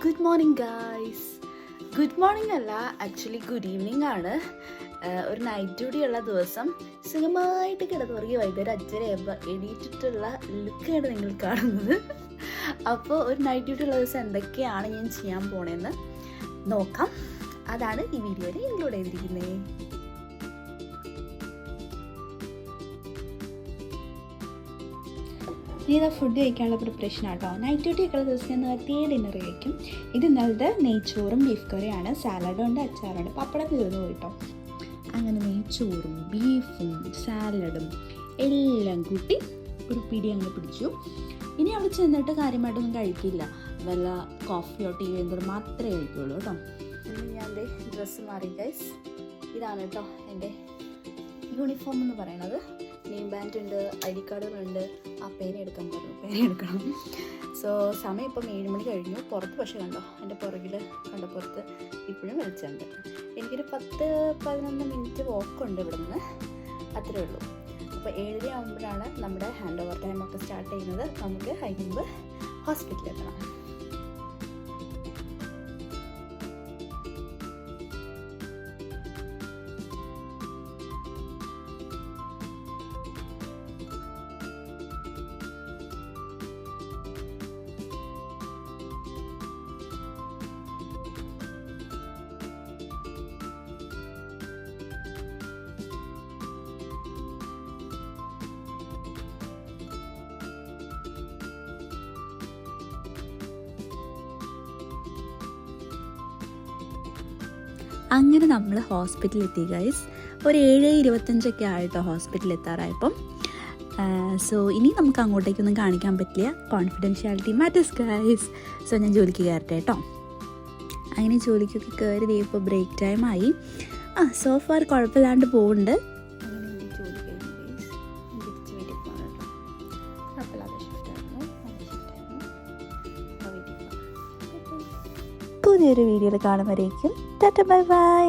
Good morning guys. Good morning അല്ല, actually good evening ആണ്. ഒരു നൈറ്റ് ഡ്യൂട്ടി ഉള്ള ദിവസം സുഖമായിട്ട് കിടന്നുറങ്ങി വൈകുന്നേരം 5:30 എണീറ്റിട്ടുള്ള ലുക്കാണ് നിങ്ങൾ കാണുന്നത്. അപ്പോൾ ഒരു നൈറ്റ് ഡ്യൂട്ടി ഉള്ള ദിവസം എന്തൊക്കെയാണ് ഞാൻ ചെയ്യാൻ പോണേന്ന് നോക്കാം. അതാണ് ഈ വീഡിയോയിൽ ഇൻക്ലൂഡ് ചെയ്തിരിക്കുന്നത്. ഇതാ ഫുഡ് കഴിക്കാനുള്ള പ്രിപ്പറേഷൻ ആട്ടോ. നൈറ്റ് ഡ്യൂട്ടി ഒക്കെയുള്ള ദിവസം ഞാൻ നേരത്തെ ഡിന്നർ കഴിക്കും. ഇത് ഇന്നലത്തെ നെയ്ച്ചോറും ബീഫ് കറിയാണ്. സാലഡുണ്ട്, അച്ചാറുണ്ട്, പപ്പടം തീർന്നു പോയിട്ടോ. അങ്ങനെ നെയ്ച്ചോറും ബീഫും സാലഡും എല്ലാം കൂട്ടി ഒരു പിടി അങ്ങ് പിടിച്ചു. ഇനി അവിടെ ചെന്നിട്ട് കാര്യമായിട്ടൊന്നും കഴിക്കില്ല. വല്ല കോഫിയോ ടീയോ എന്തെങ്കിലും മാത്രമേ കഴിക്കുള്ളൂ കേട്ടോ. ഇന്ന് ഞാൻ എൻ്റെ ഡ്രസ്സ് മാറി ഗൈസ്. ഇതാണ് കേട്ടോ എൻ്റെ യൂണിഫോം എന്ന് പറയണത്. നെയിം ബാൻഡ് ഉണ്ട്, ID കാർഡുകളുണ്ട്. ആ പേന എടുക്കണം. സോ സമയം ഇപ്പം 7 മണി കഴിഞ്ഞു. പുറത്ത് പക്ഷേ കണ്ടോ, എൻ്റെ പുറകിൽ കണ്ടോ, പുറത്ത് ഇപ്പോഴും വെളിച്ചുണ്ട്. എനിക്കൊരു 10-11 മിനിറ്റ് വോക്കുണ്ട് ഇവിടെ നിന്ന്, അത്രേ ഉള്ളൂ. അപ്പോൾ 7:30 ആകുമ്പോഴാണ് നമ്മുടെ ഹാൻഡ് ഓവർ ടൈം ഒക്കെ സ്റ്റാർട്ട് ചെയ്യുന്നത്. നമുക്ക് അതിന് മുമ്പ് ഹോസ്പിറ്റലിൽ എത്തണം. അങ്ങനെ നമ്മൾ ഹോസ്പിറ്റലിൽ എത്തി ഗൈസ്. ഒരു 7:25 ആയിട്ടോ ഹോസ്പിറ്റലിൽ എത്താറായപ്പം. സോ ഇനി നമുക്ക് അങ്ങോട്ടേക്കൊന്നും കാണിക്കാൻ പറ്റില്ല, കോൺഫിഡൻഷ്യാലിറ്റി മാറ്റേഴ്സ് ഗൈസ്. സോ ഞാൻ ജോലിക്ക് കയറട്ടെ കേട്ടോ. അങ്ങനെ ജോലിക്കൊക്കെ കയറി ഇപ്പോൾ ബ്രേക്ക് ടൈമായി. സോ ഫാർ കുഴപ്പമില്ലാണ്ട് പോകുന്നുണ്ട്. അങ്ങനെ എൻ്റെ ജോലി കഴിഞ്ഞു ഗൈസ്. തിരിച്ച് വീട്ടിൽ പോകണം കേട്ടോ. കുഴപ്പമില്ലാത്ത ഷിഫ്റ്റായിരുന്നു. പുതിയൊരു വീഡിയോയിൽ കാണുമ്പോഴേക്കും ടാറ്റ ബൈ ബൈ.